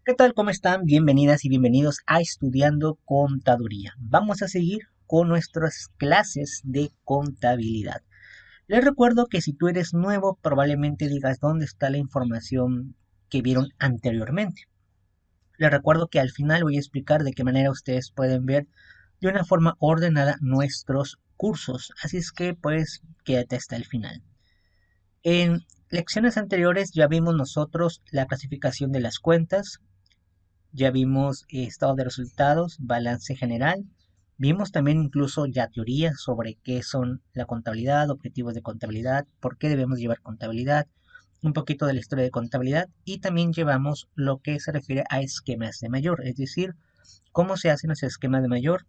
¿Qué tal? ¿Cómo están? Bienvenidas y bienvenidos a Estudiando Contaduría. Vamos a seguir con nuestras clases de contabilidad. Les recuerdo que si tú eres nuevo, probablemente digas dónde está la información que vieron anteriormente. Les recuerdo que al final voy a explicar de qué manera ustedes pueden ver de una forma ordenada nuestros cursos. Así es que pues quédate hasta el final. En lecciones anteriores ya vimos nosotros la clasificación de las cuentas. Ya vimos estado de resultados, balance general. Vimos también incluso ya teorías sobre qué son la contabilidad, objetivos de contabilidad, por qué debemos llevar contabilidad, un poquito de la historia de contabilidad y también llevamos lo que se refiere a esquemas de mayor, es decir, cómo se hacen los esquemas de mayor,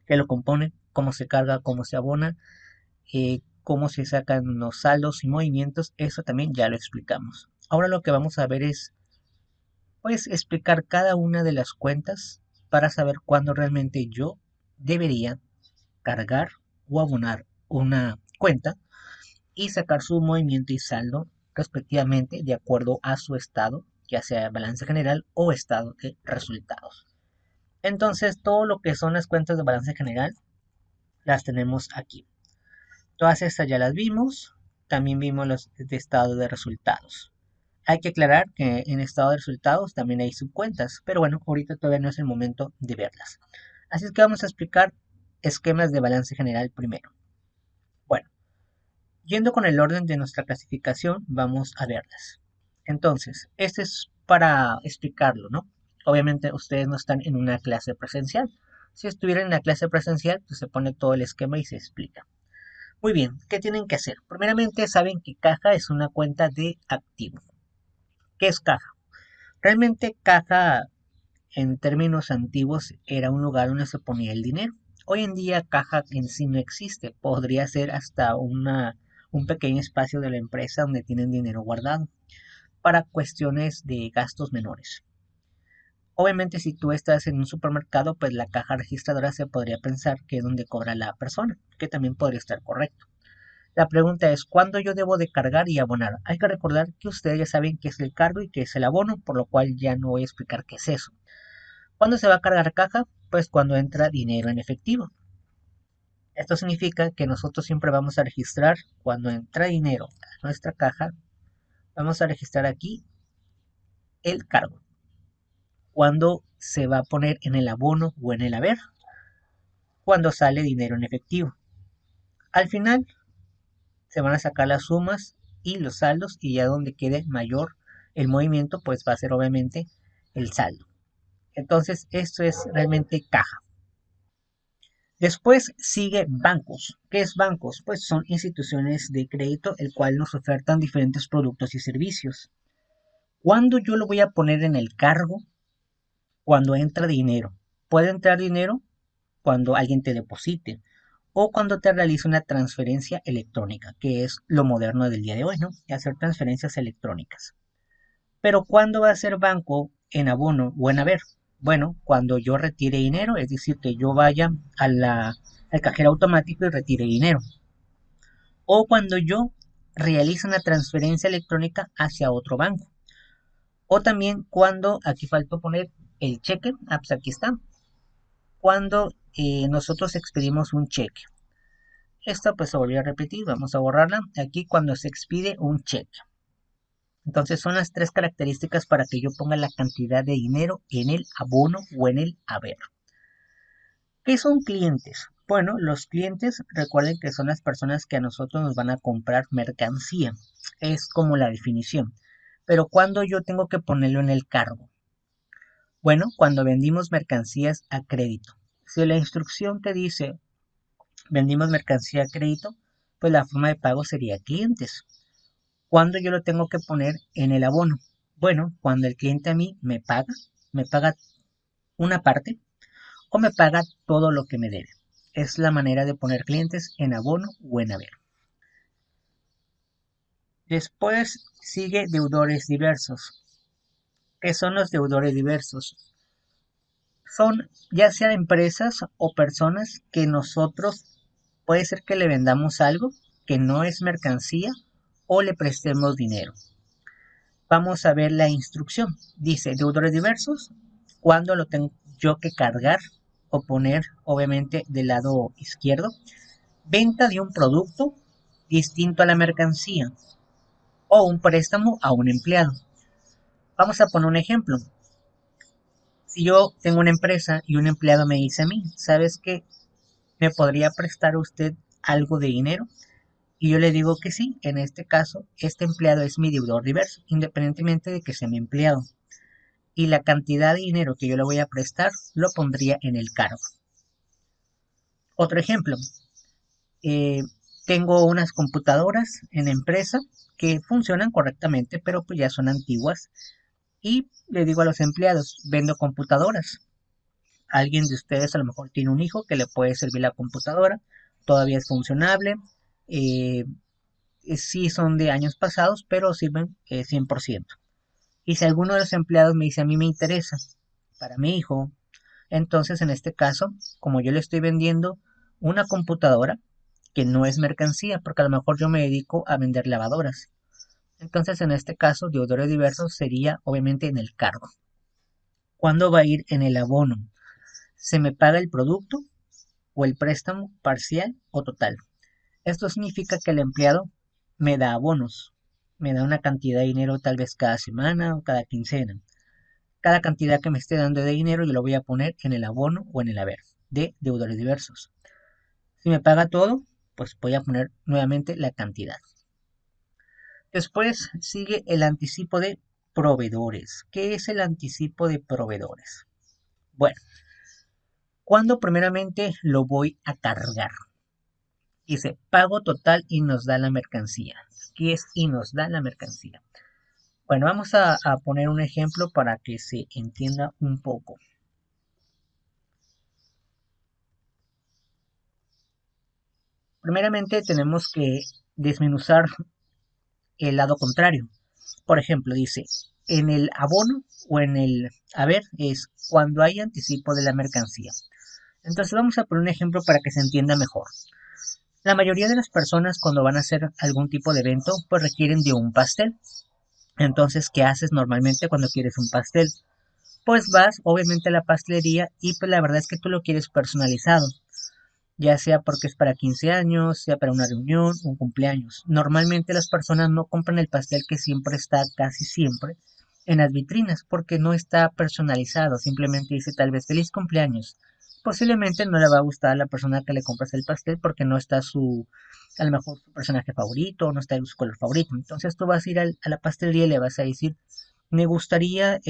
qué lo compone, cómo se carga, cómo se abona, cómo se sacan los saldos y movimientos, eso también ya lo explicamos. Ahora lo que vamos a ver es puedes explicar cada una de las cuentas para saber cuándo realmente yo debería cargar o abonar una cuenta y sacar su movimiento y saldo respectivamente de acuerdo a su estado, ya sea balance general o estado de resultados. Entonces, todo lo que son las cuentas de balance general las tenemos aquí. Todas estas ya las vimos, también vimos los de estado de resultados. Hay que aclarar que en estado de resultados también hay subcuentas, pero bueno, ahorita todavía no es el momento de verlas. Así es que vamos a explicar esquemas de balance general primero. Bueno, yendo con el orden de nuestra clasificación, vamos a verlas. Entonces, este es para explicarlo, ¿no? Obviamente ustedes no están en una clase presencial. Si estuvieran en la clase presencial, pues se pone todo el esquema y se explica. Muy bien, ¿qué tienen que hacer? Primeramente saben que caja es una cuenta de activo. ¿Qué es caja? Realmente caja en términos antiguos era un lugar donde se ponía el dinero. Hoy en día caja en sí no existe, podría ser hasta un pequeño espacio de la empresa donde tienen dinero guardado para cuestiones de gastos menores. Obviamente si tú estás en un supermercado, pues la caja registradora se podría pensar que es donde cobra la persona, que también podría estar correcto. La pregunta es, ¿cuándo yo debo de cargar y abonar? Hay que recordar que ustedes ya saben qué es el cargo y qué es el abono, por lo cual ya no voy a explicar qué es eso. ¿Cuándo se va a cargar caja? Pues cuando entra dinero en efectivo. Esto significa que nosotros siempre vamos a registrar cuando entra dinero a nuestra caja, vamos a registrar aquí el cargo. Cuando se va a poner en el abono o en el haber, cuando sale dinero en efectivo. Al final se van a sacar las sumas y los saldos y ya donde quede mayor el movimiento, pues va a ser obviamente el saldo. Entonces, esto es realmente caja. Después sigue bancos. ¿Qué es bancos? Pues son instituciones de crédito el cual nos ofertan diferentes productos y servicios. ¿Cuándo yo lo voy a poner en el cargo? Cuando entra dinero. Puede entrar dinero cuando alguien te deposite o cuando te realice una transferencia electrónica, que es lo moderno del día de hoy, ¿no? Hacer transferencias electrónicas. Pero ¿cuándo va a ser banco en abono o en haber? Bueno, cuando yo retire dinero, es decir, que yo vaya al cajero automático y retire dinero. O cuando yo realice una transferencia electrónica hacia otro banco. O también cuando, aquí faltó poner el cheque, pues aquí está. Cuando nosotros expedimos un cheque. Esta pues se volvió a repetir, vamos a borrarla. Aquí cuando se expide un cheque. Entonces son las tres características para que yo ponga la cantidad de dinero en el abono o en el haber. ¿Qué son clientes? Bueno, los clientes recuerden que son las personas que a nosotros nos van a comprar mercancía. Es como la definición. Pero ¿cuándo yo tengo que ponerlo en el cargo? Bueno, cuando vendimos mercancías a crédito. Si la instrucción te dice vendimos mercancía a crédito, pues la forma de pago sería clientes. ¿Cuándo yo lo tengo que poner en el abono? Bueno, cuando el cliente a mí me paga una parte o me paga todo lo que me debe. Es la manera de poner clientes en abono o en haber. Después sigue deudores diversos. ¿Qué son los deudores diversos? Son ya sea empresas o personas que nosotros puede ser que le vendamos algo que no es mercancía o le prestemos dinero. Vamos a ver la instrucción. Dice deudores diversos, cuando lo tengo yo que cargar o poner obviamente del lado izquierdo. Venta de un producto distinto a la mercancía o un préstamo a un empleado. Vamos a poner un ejemplo. Si yo tengo una empresa y un empleado me dice a mí, ¿sabes qué? ¿Me podría prestar usted algo de dinero? Y yo le digo que sí, en este caso, este empleado es mi deudor diverso, independientemente de que sea mi empleado. Y la cantidad de dinero que yo le voy a prestar lo pondría en el cargo. Otro ejemplo, eh, tengo unas computadoras en la empresa que funcionan correctamente, pero pues ya son antiguas. Y le digo a los empleados, vendo computadoras. Alguien de ustedes a lo mejor tiene un hijo que le puede servir la computadora, todavía es funcionable. eh, sí son de años pasados, pero sirven 100%. Y si alguno de los empleados me dice a mí me interesa para mi hijo, entonces en este caso, como yo le estoy vendiendo una computadora que no es mercancía, porque a lo mejor yo me dedico a vender lavadoras. Entonces en este caso, deudores diversos sería obviamente en el cargo. ¿Cuándo va a ir en el abono? ¿Se me paga el producto o el préstamo parcial o total? Esto significa que el empleado me da abonos, me da una cantidad de dinero tal vez cada semana o cada quincena. Cada cantidad que me esté dando de dinero yo lo voy a poner en el abono o en el haber de deudores diversos. Si me paga todo, pues voy a poner nuevamente la cantidad. Después sigue el anticipo de proveedores. ¿Qué es el anticipo de proveedores? Bueno, cuando primeramente lo voy a cargar. Dice pago total y nos da la mercancía. ¿Qué es y nos da la mercancía? Bueno, vamos a poner un ejemplo para que se entienda un poco. Primeramente tenemos que desmenuzar el lado contrario. Por ejemplo, dice, en el abono o en el haber es cuando hay anticipo de la mercancía. Entonces vamos a poner un ejemplo para que se entienda mejor. La mayoría de las personas cuando van a hacer algún tipo de evento, pues requieren de un pastel. Entonces, ¿qué haces normalmente cuando quieres un pastel? Pues vas obviamente a la pastelería y pues la verdad es que tú lo quieres personalizado, ya sea porque es para 15 años, sea para una reunión, un cumpleaños. Normalmente las personas no compran el pastel que siempre está casi siempre en las vitrinas porque no está personalizado, simplemente dice tal vez feliz cumpleaños. Posiblemente no le va a gustar a la persona que le compras el pastel porque no está a lo mejor su personaje favorito, no está en su color favorito. Entonces tú vas a ir a la pastelería y le vas a decir, me gustaría,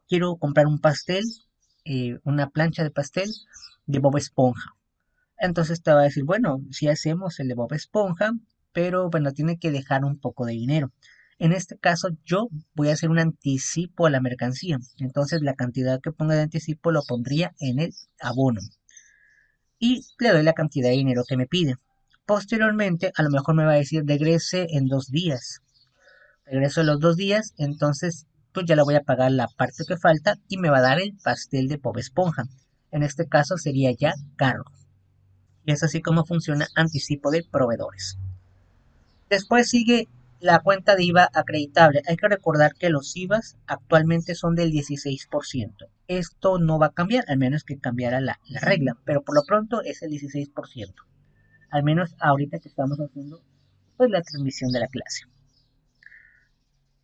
quiero comprar un pastel, una plancha de pastel de Bob Esponja. Entonces te va a decir, bueno, si hacemos el de Bob Esponja, pero bueno, tiene que dejar un poco de dinero. En este caso yo voy a hacer un anticipo a la mercancía. Entonces la cantidad que ponga de anticipo lo pondría en el abono. Y le doy la cantidad de dinero que me pide. Posteriormente, a lo mejor me va a decir, regrese en 2 días. Regreso en los 2 días, entonces pues ya le voy a pagar la parte que falta y me va a dar el pastel de Bob Esponja. En este caso sería ya cargo. Y es así como funciona anticipo de proveedores. Después sigue la cuenta de IVA acreditable. Hay que recordar que los IVAs actualmente son del 16%. Esto no va a cambiar, al menos que cambiara la regla, pero por lo pronto es el 16%. Al menos ahorita que estamos haciendo pues, la transmisión de la clase.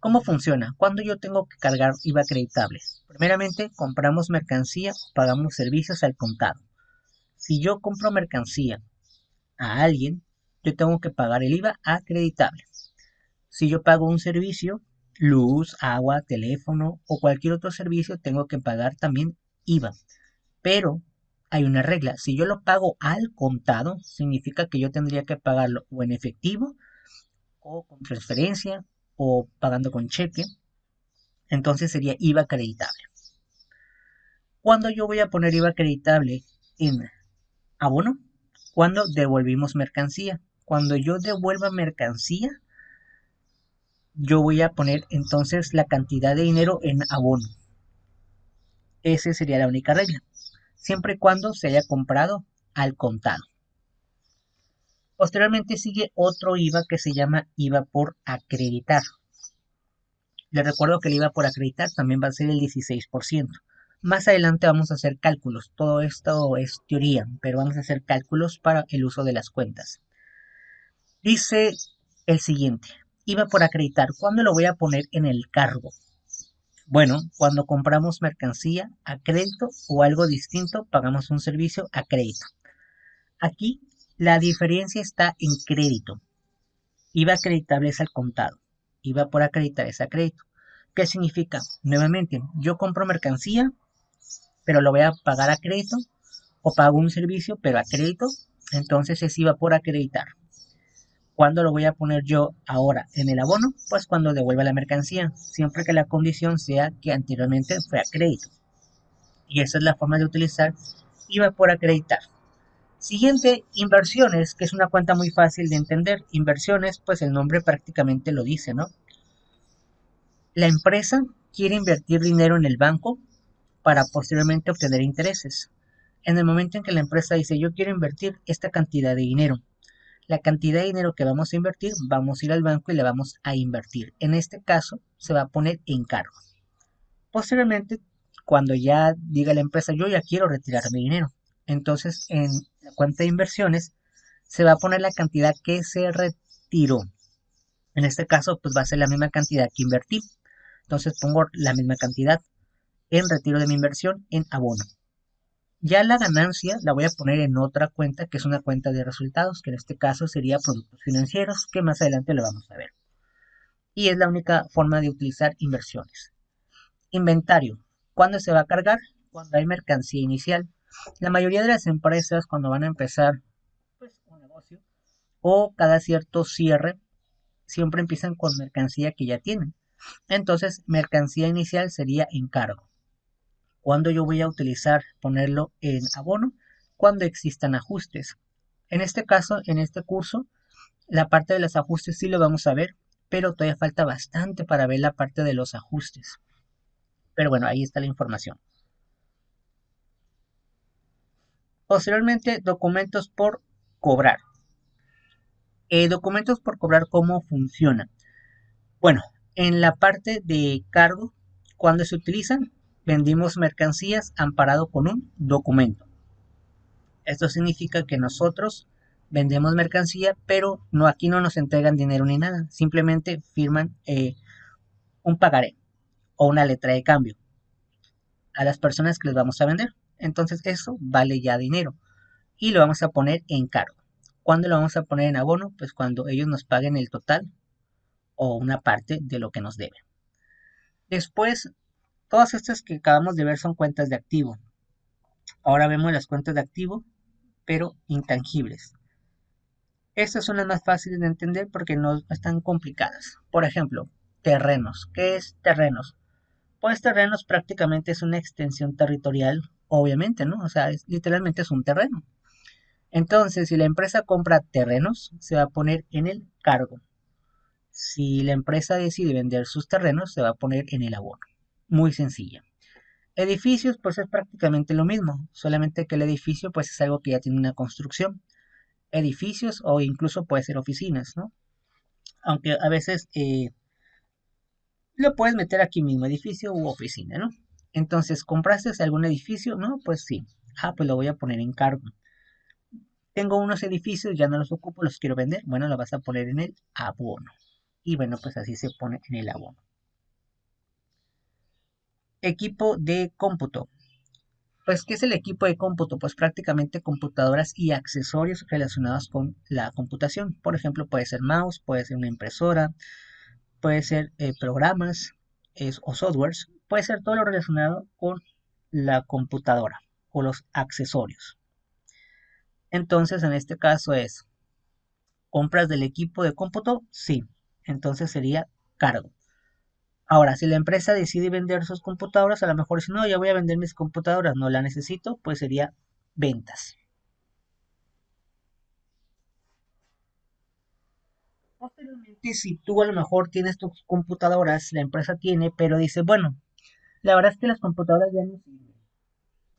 ¿Cómo funciona? ¿Cuándo yo tengo que cargar IVA acreditable? Primeramente, compramos mercancía o pagamos servicios al contado. Si yo compro mercancía a alguien, yo tengo que pagar el IVA acreditable. Si yo pago un servicio, luz, agua, teléfono o cualquier otro servicio, tengo que pagar también IVA. Pero hay una regla, si yo lo pago al contado, significa que yo tendría que pagarlo o en efectivo o con transferencia o pagando con cheque. Entonces sería IVA acreditable. ¿Cuándo yo voy a poner IVA acreditable en abono? Cuando devolvimos mercancía. Cuando yo devuelva mercancía, yo voy a poner entonces la cantidad de dinero en abono. Esa sería la única regla. Siempre y cuando se haya comprado al contado. Posteriormente sigue otro IVA que se llama IVA por acreditar. Les recuerdo que el IVA por acreditar también va a ser el 16%. Más adelante vamos a hacer cálculos. Todo esto es teoría, pero vamos a hacer cálculos para el uso de las cuentas. Dice el siguiente. IVA por acreditar. ¿Cuándo lo voy a poner en el cargo? Bueno, cuando compramos mercancía a crédito o algo distinto, pagamos un servicio a crédito. Aquí la diferencia está en crédito. IVA acreditable es al contado. IVA por acreditar es a crédito. ¿Qué significa? Nuevamente, yo compro mercancía, pero lo voy a pagar a crédito, o pago un servicio, pero a crédito, entonces es IVA por acreditar. ¿Cuándo lo voy a poner yo ahora en el abono? Pues cuando devuelva la mercancía, siempre que la condición sea que anteriormente fue a crédito. Y esa es la forma de utilizar IVA por acreditar. Siguiente, inversiones, que es una cuenta muy fácil de entender. Inversiones, pues el nombre prácticamente lo dice, ¿no? La empresa quiere invertir dinero en el banco para posteriormente obtener intereses. En el momento en que la empresa dice yo quiero invertir esta cantidad de dinero, la cantidad de dinero que vamos a invertir, vamos a ir al banco y le vamos a invertir. En este caso, se va a poner en cargo. Posteriormente, cuando ya diga la empresa, yo ya quiero retirar mi dinero, entonces en la cuenta de inversiones se va a poner la cantidad que se retiró. En este caso, pues va a ser la misma cantidad que invertí. Entonces pongo la misma cantidad en retiro de mi inversión en abono. Ya la ganancia la voy a poner en otra cuenta, que es una cuenta de resultados, que en este caso sería productos financieros, que más adelante lo vamos a ver. Y es la única forma de utilizar inversiones. Inventario. ¿Cuándo se va a cargar? Cuando hay mercancía inicial. La mayoría de las empresas, cuando van a empezar pues, un negocio o cada cierto cierre, siempre empiezan con mercancía que ya tienen. Entonces, mercancía inicial sería encargo. ¿Cuándo yo voy a utilizar ponerlo en abono? Cuando existan ajustes. En este caso, en este curso, la parte de los ajustes sí lo vamos a ver, pero todavía falta bastante para ver la parte de los ajustes. Pero bueno, ahí está la información. Posteriormente, documentos por cobrar. Documentos por cobrar, ¿cómo funciona? Bueno, en la parte de cargo, cuando se utilizan, vendimos mercancías amparado con un documento. Esto significa que nosotros vendemos mercancía, pero no aquí no nos entregan dinero ni nada. Simplemente firman un pagaré o una letra de cambio a las personas que les vamos a vender. Entonces eso vale ya dinero y lo vamos a poner en cargo. ¿Cuándo lo vamos a poner en abono? Pues cuando ellos nos paguen el total o una parte de lo que nos deben. Después, todas estas que acabamos de ver son cuentas de activo. Ahora vemos las cuentas de activo, pero intangibles. Estas son las más fáciles de entender porque no están complicadas. Por ejemplo, terrenos. ¿Qué es terrenos? Pues terrenos prácticamente es una extensión territorial, obviamente, ¿no? O sea, literalmente es un terreno. Entonces, si la empresa compra terrenos, se va a poner en el cargo. Si la empresa decide vender sus terrenos, se va a poner en el abono. Muy sencilla. Edificios, pues es prácticamente lo mismo, solamente que el edificio pues es algo que ya tiene una construcción. Edificios o incluso puede ser oficinas, ¿no? Aunque a veces lo puedes meter aquí mismo, edificio u oficina, ¿no? Entonces, ¿compraste algún edificio? No, pues sí. Ah, pues lo voy a poner en cargo. Tengo unos edificios, ya no los ocupo, los quiero vender. Bueno, lo vas a poner en el abono. Y bueno, pues así se pone en el abono. Equipo de cómputo. Pues, ¿qué es el equipo de cómputo? Pues prácticamente computadoras y accesorios relacionados con la computación. Por ejemplo, puede ser mouse, puede ser una impresora, puede ser programas o softwares, puede ser todo lo relacionado con la computadora o los accesorios. Entonces, en este caso es compras del equipo de cómputo, sí. Entonces sería cargo. Ahora, si la empresa decide vender sus computadoras, a lo mejor dice, no, ya voy a vender mis computadoras, no la necesito, pues sería ventas. Posteriormente, si tú a lo mejor tienes tus computadoras, la empresa tiene, pero dice, bueno, la verdad es que las computadoras ya no sirven.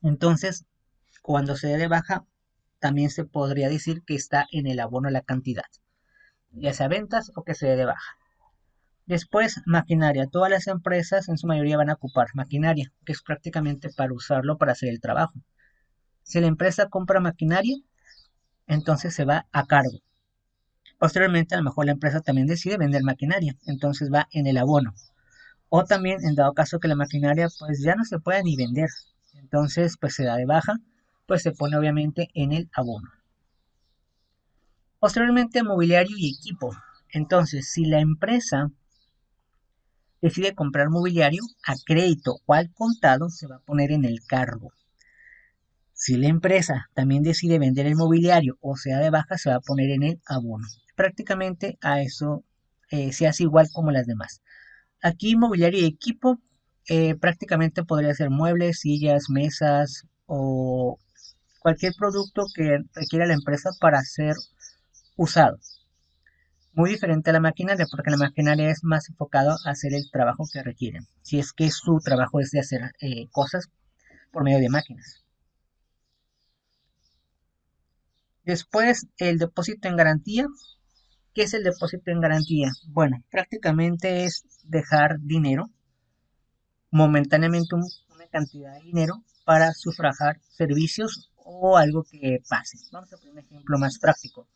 Entonces, cuando se dé de baja, también se podría decir que está en el abono la cantidad, ya sea ventas o que se dé de baja. Después, maquinaria. Todas las empresas en su mayoría van a ocupar maquinaria, que es prácticamente para usarlo para hacer el trabajo. Si la empresa compra maquinaria, entonces se va a cargo. Posteriormente, a lo mejor la empresa también decide vender maquinaria, entonces va en el abono. O también, en dado caso que la maquinaria pues ya no se pueda ni vender, entonces pues se da de baja, pues se pone obviamente en el abono. Posteriormente, mobiliario y equipo. Entonces, si la empresa decide comprar mobiliario a crédito o al contado, se va a poner en el cargo. Si la empresa también decide vender el mobiliario o sea de baja, se va a poner en el abono. Prácticamente a eso se hace igual como las demás. Aquí mobiliario y equipo prácticamente podría ser muebles, sillas, mesas o cualquier producto que requiera la empresa para ser usado. Muy diferente a la maquinaria, porque la maquinaria es más enfocado a hacer el trabajo que requieren. Si es que su trabajo es de hacer cosas por medio de máquinas. Después, el depósito en garantía. ¿Qué es el depósito en garantía? Bueno, prácticamente es dejar dinero, momentáneamente una cantidad de dinero para sufragar servicios o algo que pase. Vamos a poner un ejemplo más práctico.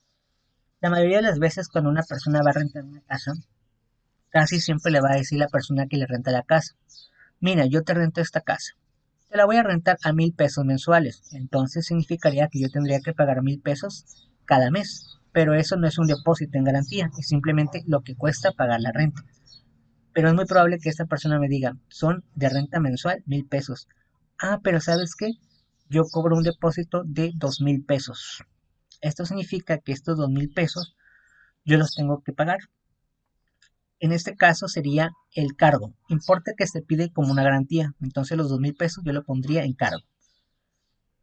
La mayoría de las veces cuando una persona va a rentar una casa, casi siempre le va a decir la persona que le renta la casa: mira, yo te rento esta casa, te la voy a rentar a 1,000 pesos mensuales. Entonces significaría que yo tendría que pagar 1,000 pesos cada mes. Pero eso no es un depósito en garantía, es simplemente lo que cuesta pagar la renta. Pero es muy probable que esta persona me diga: son de renta mensual 1,000 pesos. Ah, pero ¿sabes qué? Yo cobro un depósito de 2,000 pesos. Esto significa que estos 2,000 pesos yo los tengo que pagar. En este caso sería el cargo, importe que se pide como una garantía. Entonces los 2,000 pesos yo lo pondría en cargo.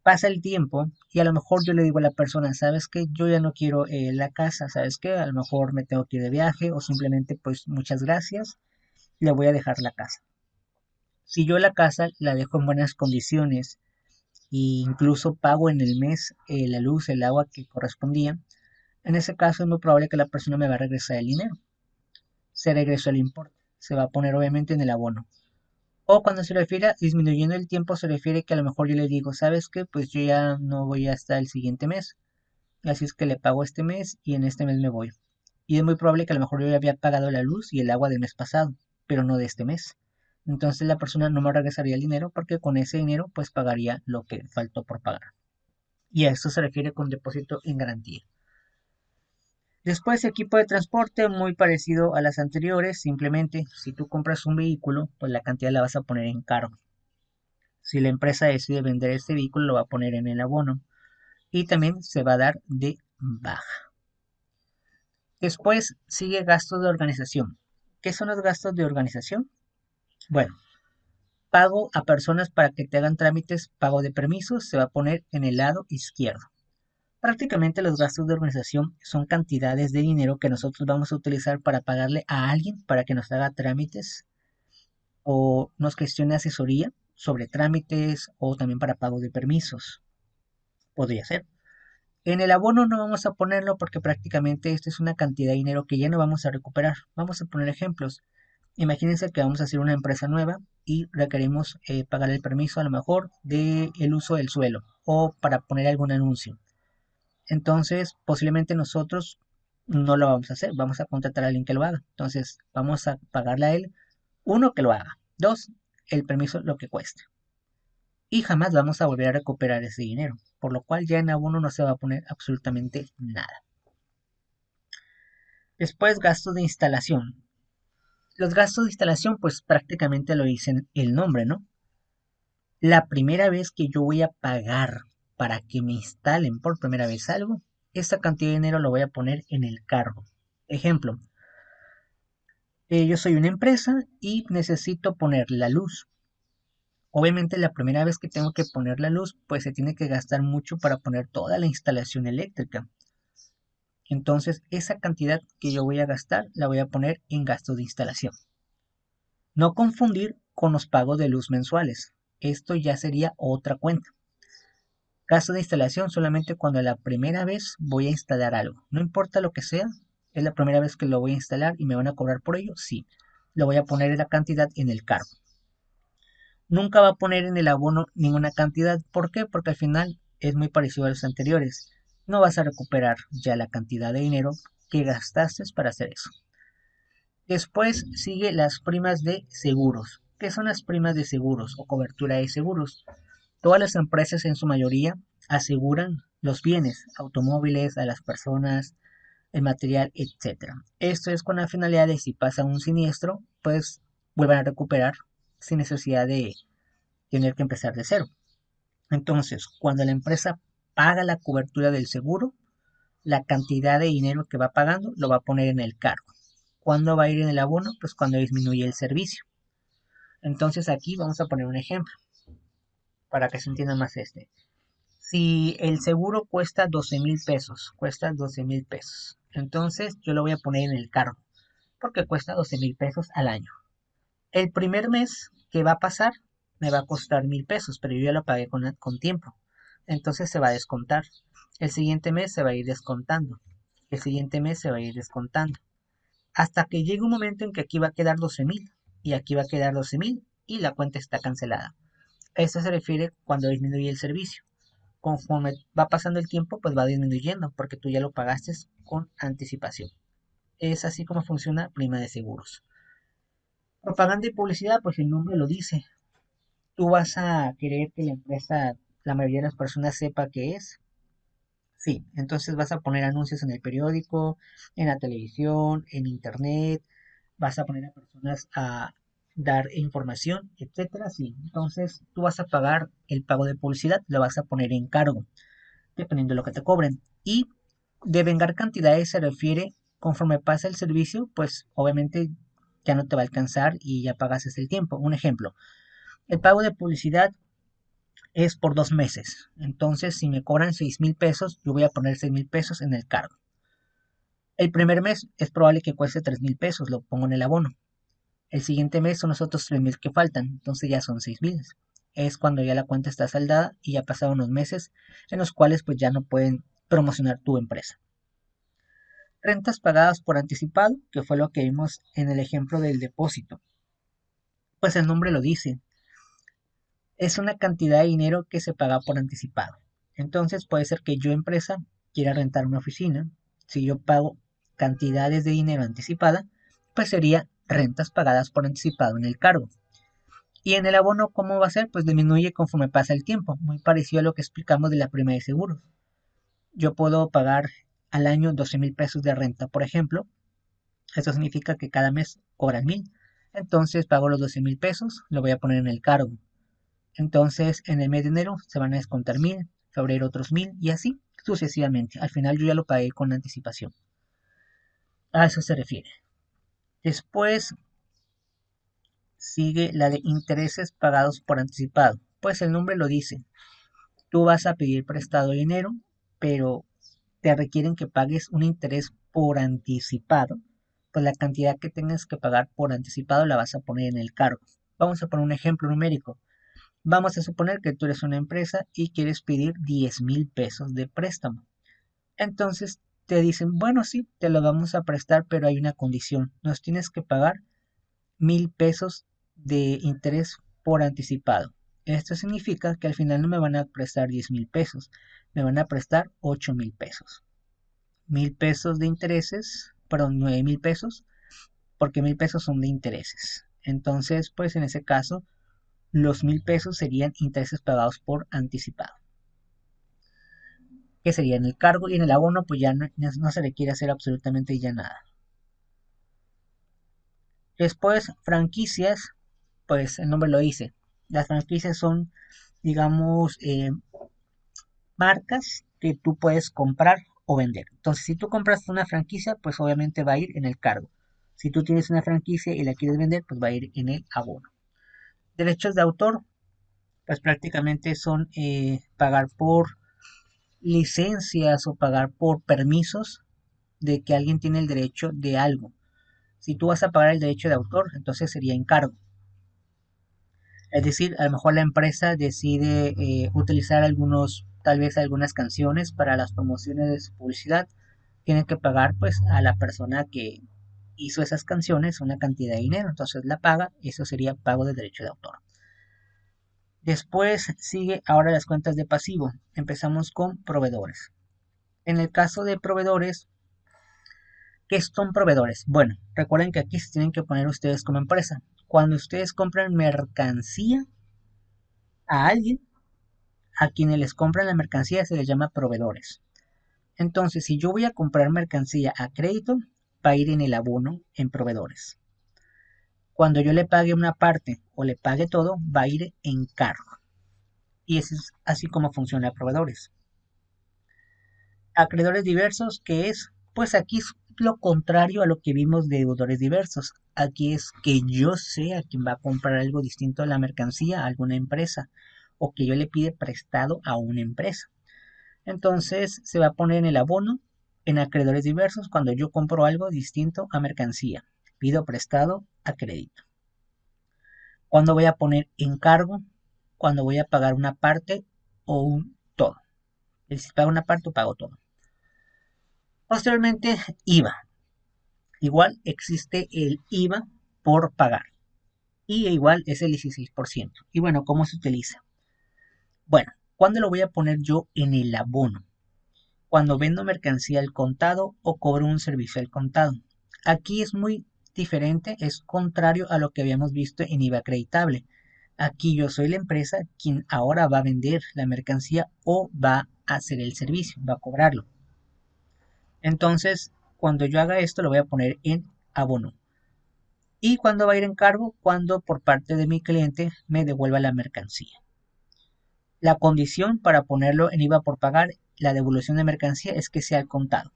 Pasa el tiempo y a lo mejor yo le digo a la persona: sabes que yo ya no quiero la casa, sabes que a lo mejor me tengo que ir de viaje o simplemente pues muchas gracias, le voy a dejar la casa. Si yo la casa la dejo en buenas condiciones e incluso pago en el mes la luz, el agua que correspondía, en ese caso es muy probable que la persona me va a regresar el dinero. Se regresó el importe, se va a poner obviamente en el abono. O cuando se refiere a disminuyendo el tiempo, se refiere que a lo mejor yo le digo: ¿sabes qué? Pues yo ya no voy a estar el siguiente mes. Así es que le pago este mes y en este mes me voy. Y es muy probable que a lo mejor yo ya había pagado la luz y el agua del mes pasado, pero no de este mes. Entonces la persona no me regresaría el dinero porque con ese dinero pues pagaría lo que faltó por pagar. Y a esto se refiere con depósito en garantía. Después, equipo de transporte, muy parecido a las anteriores. Simplemente si tú compras un vehículo, pues la cantidad la vas a poner en cargo. Si la empresa decide vender este vehículo, lo va a poner en el abono y también se va a dar de baja. Después sigue gastos de organización. ¿Qué son los gastos de organización? Bueno, pago a personas para que te hagan trámites, pago de permisos, se va a poner en el lado izquierdo. Prácticamente los gastos de organización son cantidades de dinero que nosotros vamos a utilizar para pagarle a alguien para que nos haga trámites o nos gestione asesoría sobre trámites o también para pago de permisos. Podría ser. En el abono no vamos a ponerlo porque prácticamente esta es una cantidad de dinero que ya no vamos a recuperar. Vamos a poner ejemplos. Imagínense que vamos a hacer una empresa nueva y requerimos pagar el permiso a lo mejor del uso del suelo o para poner algún anuncio. Entonces, posiblemente nosotros no lo vamos a hacer, vamos a contratar a alguien que lo haga. Entonces, vamos a pagarle a él, uno, que lo haga, dos, el permiso lo que cueste. Y jamás vamos a volver a recuperar ese dinero, por lo cual ya en abono no se va a poner absolutamente nada. Después, gastos de instalación. Los gastos de instalación, pues prácticamente lo dicen el nombre, ¿no? La primera vez que yo voy a pagar para que me instalen por primera vez algo, esta cantidad de dinero lo voy a poner en el cargo. Ejemplo, yo soy una empresa y necesito poner la luz. Obviamente la primera vez que tengo que poner la luz, pues se tiene que gastar mucho para poner toda la instalación eléctrica. Entonces esa cantidad que yo voy a gastar la voy a poner en gasto de instalación. No confundir con los pagos de luz mensuales. Esto ya sería otra cuenta. Gasto de instalación solamente cuando la primera vez voy a instalar algo. No importa lo que sea, es la primera vez que lo voy a instalar y me van a cobrar por ello, sí. lo voy a poner la cantidad en el cargo. Nunca va a poner en el abono ninguna cantidad. ¿Por qué? Porque al final es muy parecido a los anteriores. No vas a recuperar ya la cantidad de dinero que gastaste para hacer eso. Después sigue las primas de seguros. ¿Qué son las primas de seguros o cobertura de seguros? Todas las empresas en su mayoría aseguran los bienes, automóviles, a las personas, el material, etcétera. Esto es con la finalidad de si pasa un siniestro, pues vuelvan a recuperar sin necesidad de tener que empezar de cero. Entonces, cuando la empresa paga la cobertura del seguro, la cantidad de dinero que va pagando lo va a poner en el cargo. ¿Cuándo va a ir en el abono? Pues cuando disminuye el servicio. Entonces aquí vamos a poner un ejemplo para que se entienda más este. Si el seguro cuesta 12,000 pesos, entonces yo lo voy a poner en el cargo, porque cuesta 12,000 pesos al año. El primer mes que va a pasar me va a costar 1,000 pesos, pero yo ya lo pagué con tiempo. Entonces se va a descontar. El siguiente mes se va a ir descontando. El siguiente mes se va a ir descontando. Hasta que llegue un momento en que aquí va a quedar 12,000 y aquí va a quedar 12,000 y la cuenta está cancelada. Esto se refiere cuando disminuye el servicio. Conforme va pasando el tiempo, pues va disminuyendo porque tú ya lo pagaste con anticipación. Es así como funciona prima de seguros. Propaganda y publicidad, pues el nombre lo dice. ¿Tú vas a querer que la empresa, la mayoría de las personas sepa qué es? Sí, entonces vas a poner anuncios en el periódico, en la televisión, en internet, vas a poner a personas a dar información, etcétera. Sí, entonces tú vas a pagar el pago de publicidad, lo vas a poner en cargo, dependiendo de lo que te cobren. Y de vengar cantidades se refiere conforme pasa el servicio, pues obviamente ya no te va a alcanzar y ya pagaste el tiempo. Un ejemplo, el pago de publicidad es por 2 meses. Entonces, si me cobran 6,000 pesos, yo voy a poner 6,000 pesos en el cargo. El primer mes es probable que cueste 3,000 pesos, lo pongo en el abono. El siguiente mes son los otros 3,000 que faltan, entonces ya son 6,000. Es cuando ya la cuenta está saldada y ya pasaron unos meses en los cuales pues ya no pueden promocionar tu empresa. Rentas pagadas por anticipado, que fue lo que vimos en el ejemplo del depósito. Pues el nombre lo dice, es una cantidad de dinero que se paga por anticipado. Entonces puede ser que yo, empresa, quiera rentar una oficina. Si yo pago cantidades de dinero anticipada, pues sería rentas pagadas por anticipado en el cargo. Y en el abono, ¿cómo va a ser? Pues disminuye conforme pasa el tiempo, muy parecido a lo que explicamos de la prima de seguros. Yo puedo pagar al año 12,000 pesos de renta, por ejemplo. Eso significa que cada mes cobran 1,000. Entonces pago los 12,000 pesos, lo voy a poner en el cargo. Entonces, en el mes de enero se van a descontar 1,000, febrero otros 1,000 y así sucesivamente. Al final yo ya lo pagué con anticipación. A eso se refiere. Después sigue la de intereses pagados por anticipado. Pues el nombre lo dice. Tú vas a pedir prestado dinero, pero te requieren que pagues un interés por anticipado. Pues la cantidad que tengas que pagar por anticipado la vas a poner en el cargo. Vamos a poner un ejemplo numérico. Vamos a suponer que tú eres una empresa y quieres pedir 10,000 pesos de préstamo. Entonces te dicen, bueno, sí, te lo vamos a prestar, pero hay una condición. Nos tienes que pagar 1,000 pesos de interés por anticipado. Esto significa que al final no me van a prestar 10,000 pesos, me van a prestar 8,000 pesos. 1,000 pesos de intereses, perdón, 9,000 pesos, porque 1,000 pesos son de intereses. Entonces, pues en ese caso, los 1,000 pesos serían intereses pagados por anticipado, que sería en el cargo, y en el abono pues ya no se le quiere hacer absolutamente ya nada. Después, franquicias, pues el nombre lo dice. Las franquicias son, digamos, marcas que tú puedes comprar o vender. Entonces, si tú compras una franquicia, pues obviamente va a ir en el cargo. Si tú tienes una franquicia y la quieres vender, pues va a ir en el abono. Derechos de autor, pues prácticamente son pagar por licencias o pagar por permisos de que alguien tiene el derecho de algo. Si tú vas a pagar el derecho de autor, entonces sería encargo. Es decir, a lo mejor la empresa decide utilizar tal vez algunas canciones para las promociones de su publicidad. Tiene que pagar pues a la persona que hizo esas canciones una cantidad de dinero, entonces la paga, eso sería pago de derecho de autor. Después sigue ahora las cuentas de pasivo. Empezamos con proveedores. En el caso de proveedores, ¿qué son proveedores? Bueno, recuerden que aquí se tienen que poner ustedes como empresa. Cuando ustedes compran mercancía a alguien, a quienes les compran la mercancía se les llama proveedores. Entonces, si yo voy a comprar mercancía a crédito, va a ir en el abono en proveedores. Cuando yo le pague una parte o le pague todo, va a ir en cargo. Y es así como funciona proveedores. Acreedores diversos, ¿qué es? Pues aquí es lo contrario a lo que vimos de deudores diversos. Aquí es que yo sé a quién va a comprar algo distinto a la mercancía a alguna empresa o que yo le pide prestado a una empresa. Entonces se va a poner en el abono en acreedores diversos cuando yo compro algo distinto a mercancía. Pido prestado a crédito. Cuando voy a poner encargo, cuando voy a pagar una parte o un todo. Es decir, pago una parte o pago todo. Posteriormente, IVA. Igual existe el IVA por pagar. Y igual es el 16%. Y bueno, ¿cómo se utiliza? Bueno, ¿cuándo lo voy a poner yo en el abono? Cuando vendo mercancía al contado o cobro un servicio al contado. Aquí es muy diferente, es contrario a lo que habíamos visto en IVA acreditable. Aquí yo soy la empresa quien ahora va a vender la mercancía o va a hacer el servicio, va a cobrarlo. Entonces, cuando yo haga esto, lo voy a poner en abono. ¿Y cuándo va a ir en cargo? Cuando por parte de mi cliente me devuelva la mercancía. La condición para ponerlo en IVA por pagar la devolución de mercancía es que sea al contado.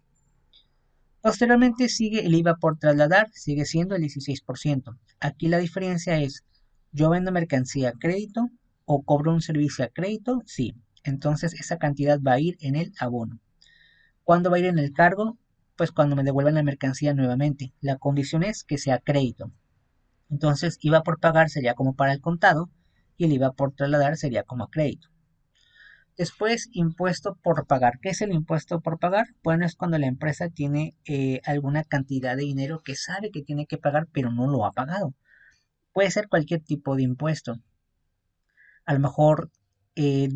Posteriormente sigue el IVA por trasladar, sigue siendo el 16%. Aquí la diferencia es, yo vendo mercancía a crédito o cobro un servicio a crédito, sí. Entonces esa cantidad va a ir en el abono. ¿Cuándo va a ir en el cargo? Pues cuando me devuelvan la mercancía nuevamente. La condición es que sea crédito. Entonces IVA por pagar sería como para el contado y el IVA por trasladar sería como a crédito. Después, impuesto por pagar. ¿Qué es el impuesto por pagar? Bueno, es cuando la empresa tiene alguna cantidad de dinero que sabe que tiene que pagar, pero no lo ha pagado. Puede ser cualquier tipo de impuesto. A lo mejor eh,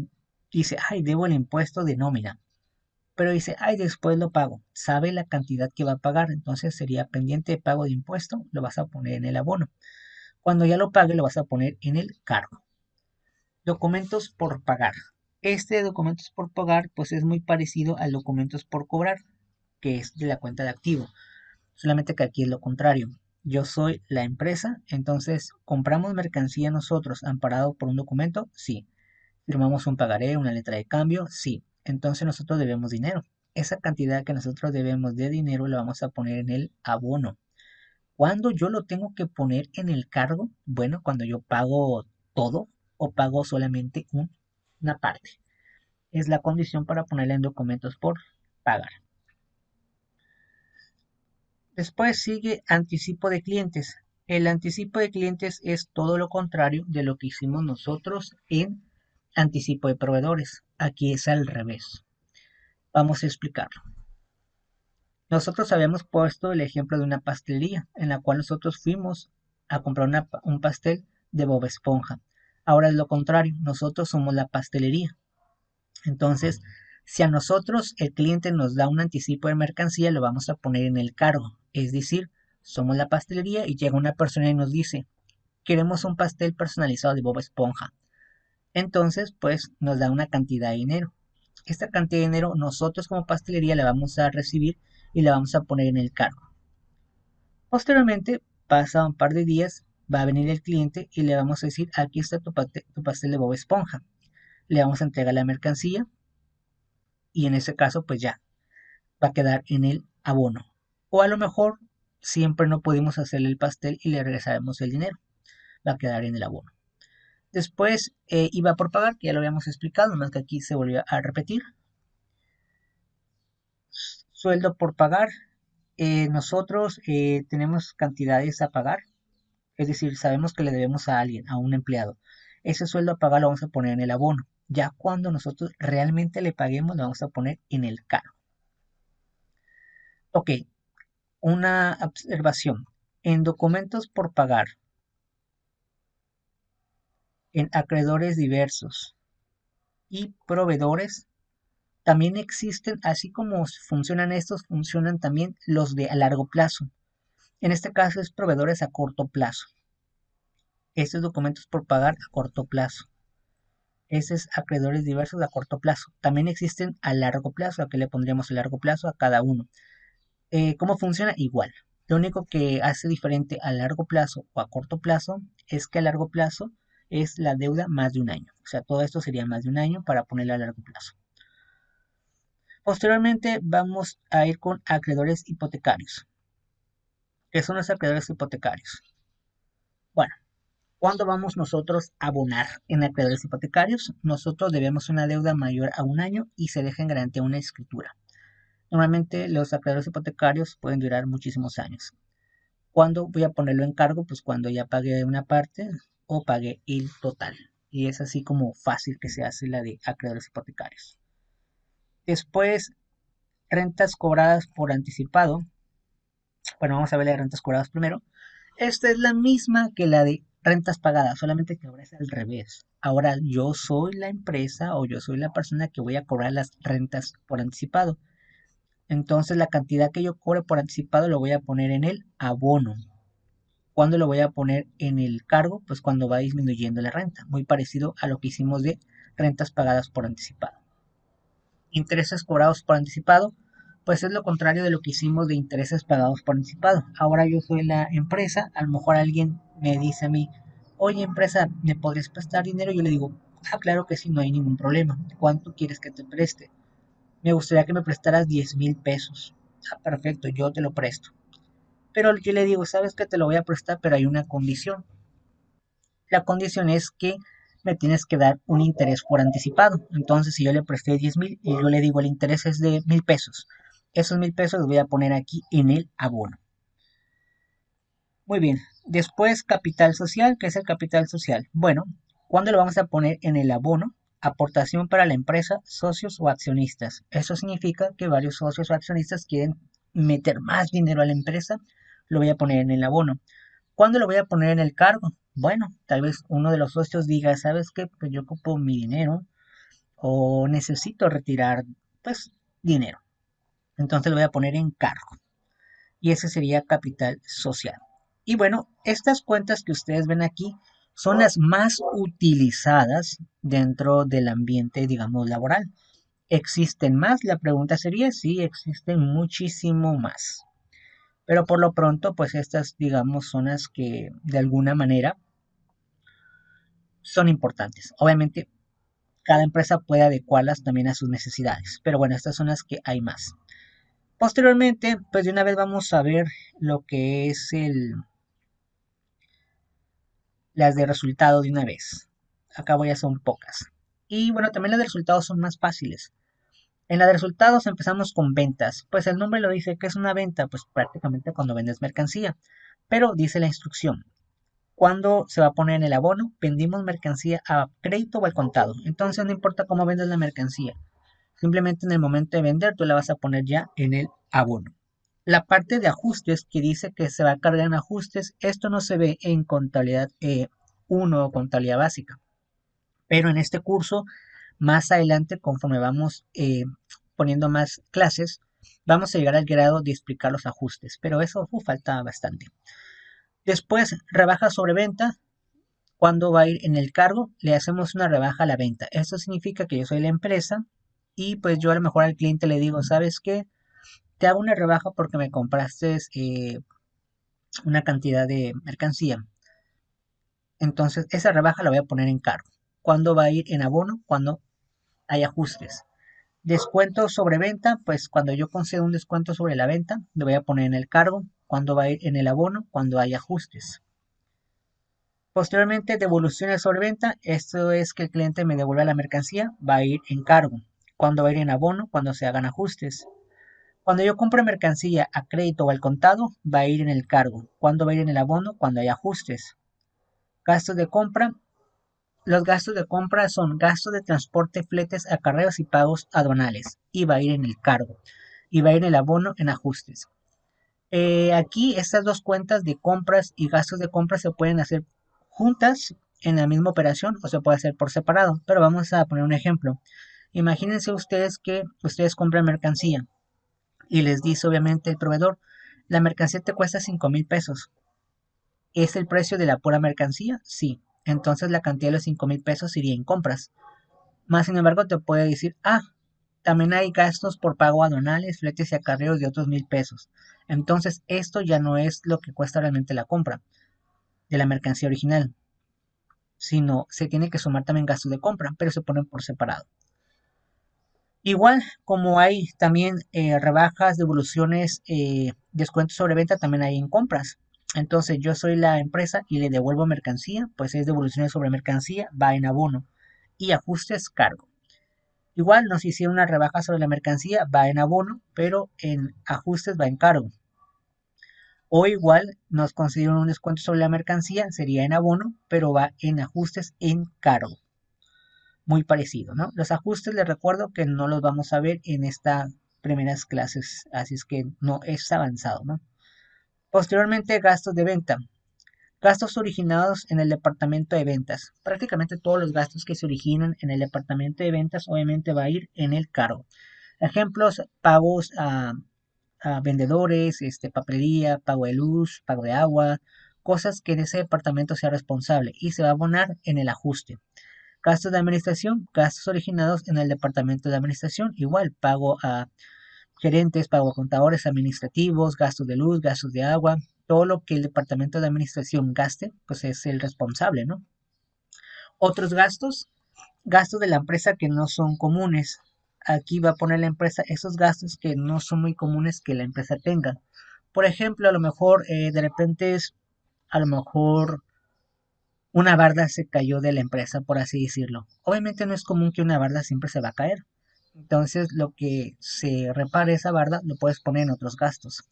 dice, ay, debo el impuesto de nómina. Pero dice, ay, después lo pago. Sabe la cantidad que va a pagar, entonces sería pendiente de pago de impuesto, lo vas a poner en el abono. Cuando ya lo pague, lo vas a poner en el cargo. Documentos por pagar. Este de documentos por pagar, pues es muy parecido al documentos por cobrar, que es de la cuenta de activo. Solamente que aquí es lo contrario. Yo soy la empresa, entonces compramos mercancía nosotros amparado por un documento, sí. Firmamos un pagaré, una letra de cambio, sí. Entonces nosotros debemos dinero. Esa cantidad que nosotros debemos de dinero la vamos a poner en el abono. ¿Cuándo yo lo tengo que poner en el cargo? Bueno, cuando yo pago todo o pago solamente una parte. Es la condición para ponerle en documentos por pagar. Después sigue anticipo de clientes. El anticipo de clientes es todo lo contrario de lo que hicimos nosotros en anticipo de proveedores. Aquí es al revés. Vamos a explicarlo. Nosotros habíamos puesto el ejemplo de una pastelería en la cual nosotros fuimos a comprar un pastel de Bob Esponja. Ahora es lo contrario, nosotros somos la pastelería. Entonces, si a nosotros el cliente nos da un anticipo de mercancía, lo vamos a poner en el cargo. Es decir, somos la pastelería y llega una persona y nos dice, queremos un pastel personalizado de Bob Esponja. Entonces, pues nos da una cantidad de dinero. Esta cantidad de dinero nosotros como pastelería la vamos a recibir y la vamos a poner en el cargo. Posteriormente, pasa un par de días, va a venir el cliente y le vamos a decir, aquí está tu pastel de Bob Esponja. Le vamos a entregar la mercancía y en ese caso pues ya va a quedar en el abono. O a lo mejor siempre no pudimos hacerle el pastel y le regresaremos el dinero. Va a quedar en el abono. Después IVA por pagar, que ya lo habíamos explicado, más que aquí se volvió a repetir. Sueldo por pagar. Nosotros tenemos cantidades a pagar. Es decir, sabemos que le debemos a alguien, a un empleado. Ese sueldo a pagar lo vamos a poner en el abono. Ya cuando nosotros realmente le paguemos, lo vamos a poner en el cargo. Ok, una observación. En documentos por pagar, en acreedores diversos y proveedores, también existen, así como funcionan estos, funcionan también los de a largo plazo. En este caso es proveedores a corto plazo. Estos documentos por pagar a corto plazo. Ese es acreedores diversos a corto plazo. También existen a largo plazo. Aquí le pondríamos el largo plazo a cada uno. ¿Cómo funciona? Igual. Lo único que hace diferente a largo plazo o a corto plazo es que a largo plazo es la deuda más de un año. O sea, todo esto sería más de un año para ponerle a largo plazo. Posteriormente vamos a ir con acreedores hipotecarios. ¿Qué son los acreedores hipotecarios? Bueno, ¿cuándo vamos nosotros a abonar en acreedores hipotecarios? Nosotros debemos una deuda mayor a un año y se deja en garantía una escritura. Normalmente los acreedores hipotecarios pueden durar muchísimos años. ¿Cuándo voy a ponerlo en cargo? Pues cuando ya pagué una parte o pagué el total. Y es así como fácil que se hace la de acreedores hipotecarios. Después, rentas cobradas por anticipado. Bueno, vamos a ver las rentas cobradas primero. Esta es la misma que la de rentas pagadas, solamente que ahora es al revés. Ahora yo soy la empresa o yo soy la persona que voy a cobrar las rentas por anticipado. Entonces la cantidad que yo cobre por anticipado lo voy a poner en el abono. ¿Cuándo lo voy a poner en el cargo? Pues cuando va disminuyendo la renta. Muy parecido a lo que hicimos de rentas pagadas por anticipado. Intereses cobrados por anticipado, pues es lo contrario de lo que hicimos de intereses pagados por anticipado. Ahora yo soy la empresa, a lo mejor alguien me dice a mí, oye empresa, ¿me podrías prestar dinero? Yo le digo, claro que sí, no hay ningún problema. ¿Cuánto quieres que te preste? Me gustaría que me prestaras 10,000 pesos. Perfecto, yo te lo presto. Pero yo le digo, sabes que te lo voy a prestar, pero hay una condición. La condición es que me tienes que dar un interés por anticipado. Entonces, si yo le presté 10,000 y yo le digo el interés es de 1,000 pesos, esos 1,000 pesos los voy a poner aquí en el abono. Muy bien. Después, capital social. ¿Qué es el capital social? Bueno, ¿cuándo lo vamos a poner en el abono? Aportación para la empresa, socios o accionistas. Eso significa que varios socios o accionistas quieren meter más dinero a la empresa. Lo voy a poner en el abono. ¿Cuándo lo voy a poner en el cargo? Bueno, tal vez uno de los socios diga, ¿sabes qué? Pues yo ocupo mi dinero o necesito retirar, pues, dinero. Entonces lo voy a poner en cargo. Y ese sería capital social. Y bueno, estas cuentas que ustedes ven aquí son las más utilizadas dentro del ambiente, digamos, laboral. ¿Existen más? La pregunta sería, sí, existen muchísimo más. Pero por lo pronto, pues estas, digamos, son las que de alguna manera son importantes. Obviamente, cada empresa puede adecuarlas también a sus necesidades. Pero bueno, estas son las que hay más. Posteriormente, pues de una vez vamos a ver lo que es las de resultado de una vez. Acá voy a son pocas. Y bueno, también las de resultados son más fáciles. En la de resultados empezamos con ventas. Pues el nombre lo dice que es una venta, pues prácticamente cuando vendes mercancía. Pero dice la instrucción. ¿Cuándo se va a poner en el abono? Vendimos mercancía a crédito o al contado. Entonces no importa cómo vendes la mercancía. Simplemente en el momento de vender tú la vas a poner ya en el abono. La parte de ajustes que dice que se va a cargar en ajustes, esto no se ve en contabilidad 1 o contabilidad básica. Pero en este curso, más adelante, conforme vamos poniendo más clases, vamos a llegar al grado de explicar los ajustes. Pero eso falta bastante. Después, rebaja sobre venta. ¿Cuándo va a ir en el cargo? Le hacemos una rebaja a la venta. Esto significa que yo soy la empresa y pues yo a lo mejor al cliente le digo, ¿sabes qué? Te hago una rebaja porque me compraste una cantidad de mercancía. Entonces esa rebaja la voy a poner en cargo. ¿Cuándo va a ir en abono? Cuando hay ajustes. Descuento sobre venta, pues cuando yo concedo un descuento sobre la venta, lo voy a poner en el cargo. ¿Cuándo va a ir en el abono? Cuando hay ajustes. Posteriormente, devoluciones sobre venta. Esto es que el cliente me devuelva la mercancía, va a ir en cargo. ¿Cuándo va a ir en abono? Cuando se hagan ajustes. Cuando yo compre mercancía a crédito o al contado, va a ir en el cargo. ¿Cuándo va a ir en el abono? Cuando hay ajustes. Gastos de compra. Los gastos de compra son gastos de transporte, fletes, acarreos y pagos aduanales. Y va a ir en el cargo. Y va a ir en el abono en ajustes. Aquí estas dos cuentas de compras y gastos de compra se pueden hacer juntas en la misma operación o se puede hacer por separado, pero vamos a poner un ejemplo. Imagínense ustedes que ustedes compran mercancía y les dice obviamente el proveedor, la mercancía te cuesta 5,000 pesos. ¿Es el precio de la pura mercancía? Sí. Entonces la cantidad de los 5,000 pesos iría en compras. Más sin embargo te puede decir, también hay gastos por pago aduanales, fletes y acarreos de otros 1,000 pesos. Entonces esto ya no es lo que cuesta realmente la compra de la mercancía original, sino se tiene que sumar también gastos de compra, pero se ponen por separado. Igual como hay también rebajas, devoluciones, descuentos sobre venta, también hay en compras. Entonces yo soy la empresa y le devuelvo mercancía, pues es devoluciones sobre mercancía, va en abono y ajustes cargo. Igual nos hicieron una rebaja sobre la mercancía, va en abono, pero en ajustes va en cargo. O igual nos consiguieron un descuento sobre la mercancía, sería en abono, pero va en ajustes en cargo. Muy parecido, ¿no? Los ajustes les recuerdo que no los vamos a ver en estas primeras clases, así es que no es avanzado, ¿no? Posteriormente, gastos de venta. Gastos originados en el departamento de ventas. Prácticamente todos los gastos que se originan en el departamento de ventas obviamente va a ir en el cargo. Ejemplos, pagos a vendedores, papelería, pago de luz, pago de agua, cosas que en ese departamento sea responsable y se va a abonar en el ajuste. Gastos de administración, gastos originados en el departamento de administración, igual pago a gerentes, pago a contadores administrativos, gastos de luz, gastos de agua, todo lo que el departamento de administración gaste, pues es el responsable, ¿no? Otros gastos, gastos de la empresa que no son comunes. Aquí va a poner la empresa esos gastos que no son muy comunes que la empresa tenga. Por ejemplo, a lo mejor de repente a lo mejor una barda se cayó de la empresa, por así decirlo. Obviamente no es común que una barda siempre se va a caer. Entonces lo que se repare esa barda lo puedes poner en otros gastos.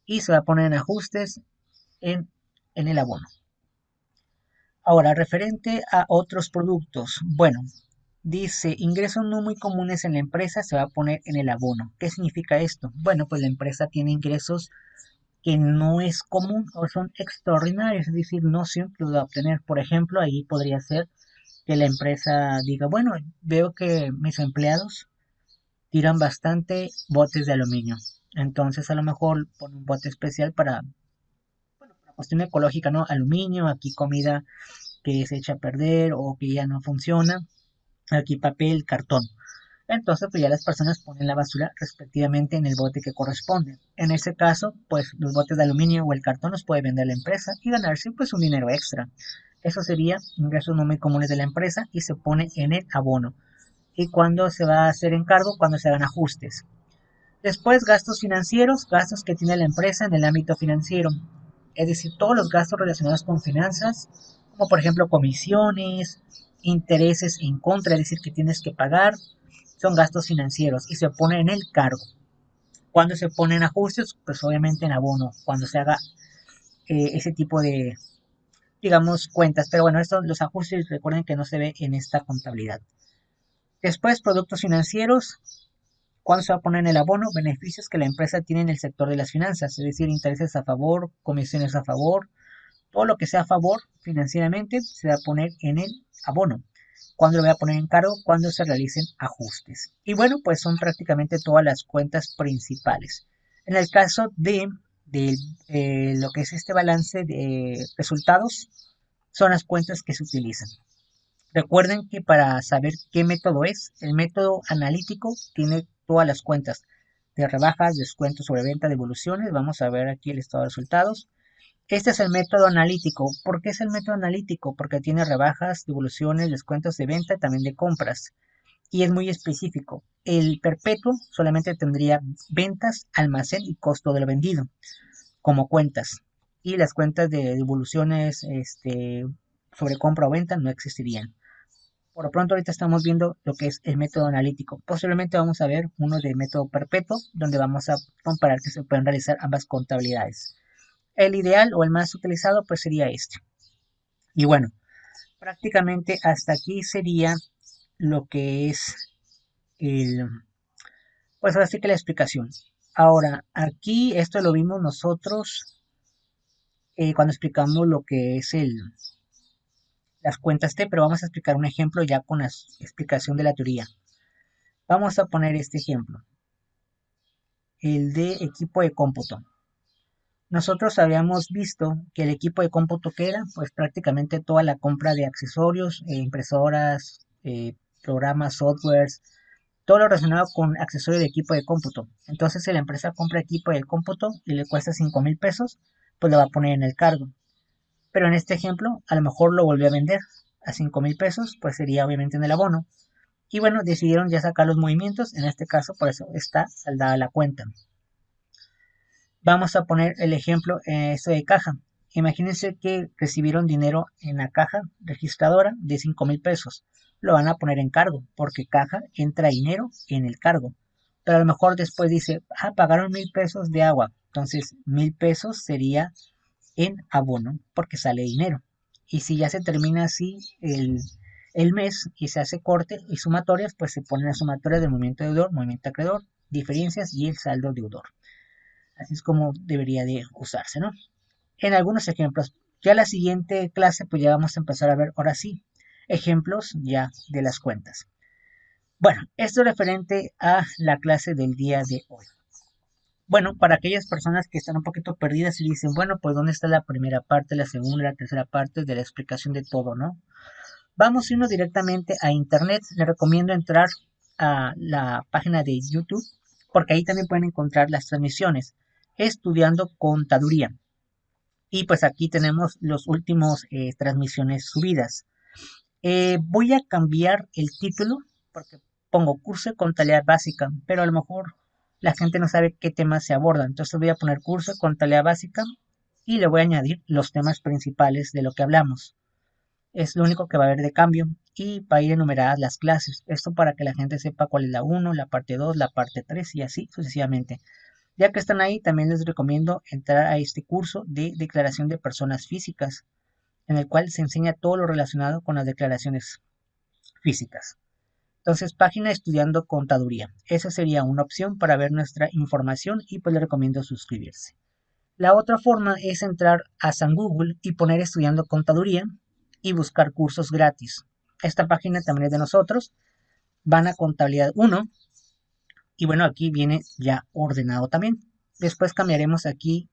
Y se va a poner en ajustes en el abono. Ahora, referente a otros productos. Bueno, dice, ingresos no muy comunes en la empresa se va a poner en el abono. ¿Qué significa esto? Bueno, pues la empresa tiene ingresos que no es común o son extraordinarios, es decir, no siempre lo va a obtener. Por ejemplo, ahí podría ser que la empresa diga, bueno, veo que mis empleados tiran bastante botes de aluminio. Entonces a lo mejor pone un bote especial para cuestión ecológica, ¿no? Aluminio, aquí comida que se echa a perder o que ya no funciona, aquí papel, cartón. Entonces, pues ya las personas ponen la basura respectivamente en el bote que corresponde. En ese caso, pues los botes de aluminio o el cartón los puede vender la empresa y ganarse pues un dinero extra. Eso sería ingresos no muy comunes de la empresa y se pone en el abono. ¿Y cuándo se va a hacer encargo? Cuando se hagan ajustes. Después, gastos financieros, gastos que tiene la empresa en el ámbito financiero. Es decir, todos los gastos relacionados con finanzas, como por ejemplo comisiones, intereses en contra, es decir, que tienes que pagar, son gastos financieros y se pone en el cargo. Cuando se ponen ajustes, pues obviamente en abono, cuando se haga ese tipo de, digamos, cuentas. Pero bueno, estos, los ajustes, recuerden que no se ve en esta contabilidad. Después, productos financieros. ¿Cuándo se va a poner en el abono? Beneficios que la empresa tiene en el sector de las finanzas, es decir, intereses a favor, comisiones a favor, todo lo que sea a favor financieramente se va a poner en el abono. ¿Cuándo lo voy a poner en cargo? Cuando se realicen ajustes. Y bueno, pues son prácticamente todas las cuentas principales. En el caso de lo que es este balance de resultados, son las cuentas que se utilizan. Recuerden que para saber qué método es, el método analítico tiene todas las cuentas de rebajas, descuentos sobre venta, devoluciones. Vamos a ver aquí el estado de resultados. Este es el método analítico. ¿Por qué es el método analítico? Porque tiene rebajas, devoluciones, descuentos de venta y también de compras. Y es muy específico. El perpetuo solamente tendría ventas, almacén y costo de lo vendido como cuentas. Y las cuentas de devoluciones sobre compra o venta no existirían. Por lo pronto ahorita estamos viendo lo que es el método analítico. Posiblemente vamos a ver uno de método perpetuo, donde vamos a comparar que se pueden realizar ambas contabilidades. El ideal o el más utilizado pues sería este. Y bueno, prácticamente hasta aquí sería lo que es pues ahora sí que la explicación. Ahora, aquí esto lo vimos nosotros cuando explicamos lo que es las cuentas T, pero vamos a explicar un ejemplo ya con la explicación de la teoría. Vamos a poner este ejemplo, el de equipo de cómputo. Nosotros habíamos visto que el equipo de cómputo que era, pues prácticamente toda la compra de accesorios, impresoras, programas, softwares, todo lo relacionado con accesorios de equipo de cómputo. Entonces, si la empresa compra equipo de cómputo y le cuesta 5,000 pesos, pues lo va a poner en el cargo. Pero en este ejemplo, a lo mejor lo volvió a vender a 5,000 pesos, pues sería obviamente en el abono. Y bueno, decidieron ya sacar los movimientos, en este caso por eso está saldada la cuenta. Vamos a poner el ejemplo esto de caja. Imagínense que recibieron dinero en la caja registradora de 5,000 pesos. Lo van a poner en cargo, porque caja entra dinero en el cargo. Pero a lo mejor después dice, pagaron 1,000 pesos de agua. Entonces 1,000 pesos sería en abono, porque sale dinero. Y si ya se termina así el mes y se hace corte y sumatorias, pues se ponen las sumatorias del movimiento deudor, movimiento acreedor, diferencias y el saldo deudor. Así es como debería de usarse, ¿no? En algunos ejemplos. Ya la siguiente clase, pues ya vamos a empezar a ver, ahora sí, ejemplos ya de las cuentas. Bueno, esto es referente a la clase del día de hoy. Bueno, para aquellas personas que están un poquito perdidas y dicen, bueno, pues ¿dónde está la primera parte, la segunda, la tercera parte de la explicación de todo, no? Vamos a irnos directamente a internet. Les recomiendo entrar a la página de YouTube, porque ahí también pueden encontrar las transmisiones, estudiando contaduría. Y pues aquí tenemos los últimos transmisiones subidas. Voy a cambiar el título, porque pongo curso de contabilidad básica, pero a lo mejor la gente no sabe qué temas se abordan. Entonces voy a poner curso de contabilidad básica y le voy a añadir los temas principales de lo que hablamos. Es lo único que va a haber de cambio y va a ir enumeradas las clases. Esto para que la gente sepa cuál es la 1, la parte 2, la parte 3 y así sucesivamente. Ya que están ahí, también les recomiendo entrar a este curso de declaración de personas físicas, en el cual se enseña todo lo relacionado con las declaraciones físicas. Entonces, página estudiando contaduría. Esa sería una opción para ver nuestra información y pues les recomiendo suscribirse. La otra forma es entrar a San Google y poner estudiando contaduría y buscar cursos gratis. Esta página también es de nosotros. Van a contabilidad 1 y bueno, aquí viene ya ordenado también. Después cambiaremos aquí,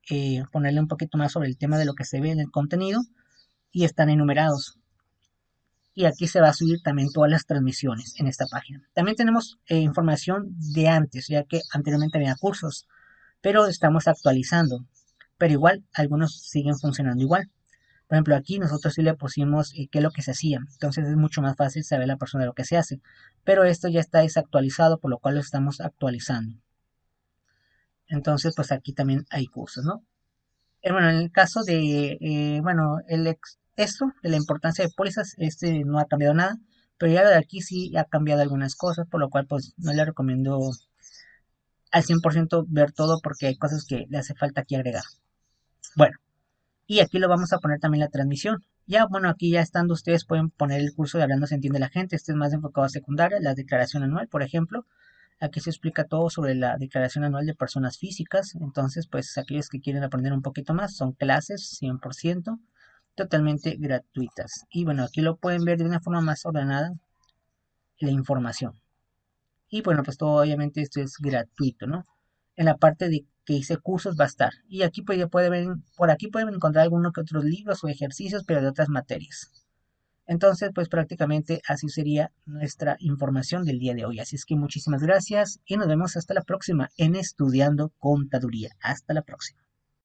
ponerle un poquito más sobre el tema de lo que se ve en el contenido y están enumerados. Y aquí se va a subir también todas las transmisiones en esta página. También tenemos información de antes, ya que anteriormente había cursos, pero estamos actualizando. Pero igual, algunos siguen funcionando igual. Por ejemplo, aquí nosotros sí le pusimos qué es lo que se hacía. Entonces es mucho más fácil saber la persona de lo que se hace. Pero esto ya está desactualizado, por lo cual lo estamos actualizando. Entonces, pues aquí también hay cursos, ¿no? Bueno, en el caso de, bueno, esto de la importancia de pólizas, este no ha cambiado nada. Pero ya de aquí sí ha cambiado algunas cosas, por lo cual pues no le recomiendo al 100% ver todo porque hay cosas que le hace falta aquí agregar. Bueno. Y aquí lo vamos a poner también la transmisión. Ya, bueno, aquí ya estando ustedes pueden poner el curso de Hablando se entiende la gente. Este es más enfocado a secundaria, la declaración anual, por ejemplo. Aquí se explica todo sobre la declaración anual de personas físicas. Entonces, pues aquellos que quieren aprender un poquito más son clases 100% totalmente gratuitas. Y bueno, aquí lo pueden ver de una forma más ordenada la información. Y bueno, pues todo obviamente esto es gratuito, ¿no? En la parte de que hice cursos va a estar. Y aquí por aquí pueden encontrar algunos que otros libros o ejercicios, pero de otras materias. Entonces, pues prácticamente así sería nuestra información del día de hoy. Así es que muchísimas gracias y nos vemos hasta la próxima en Estudiando Contaduría. Hasta la próxima.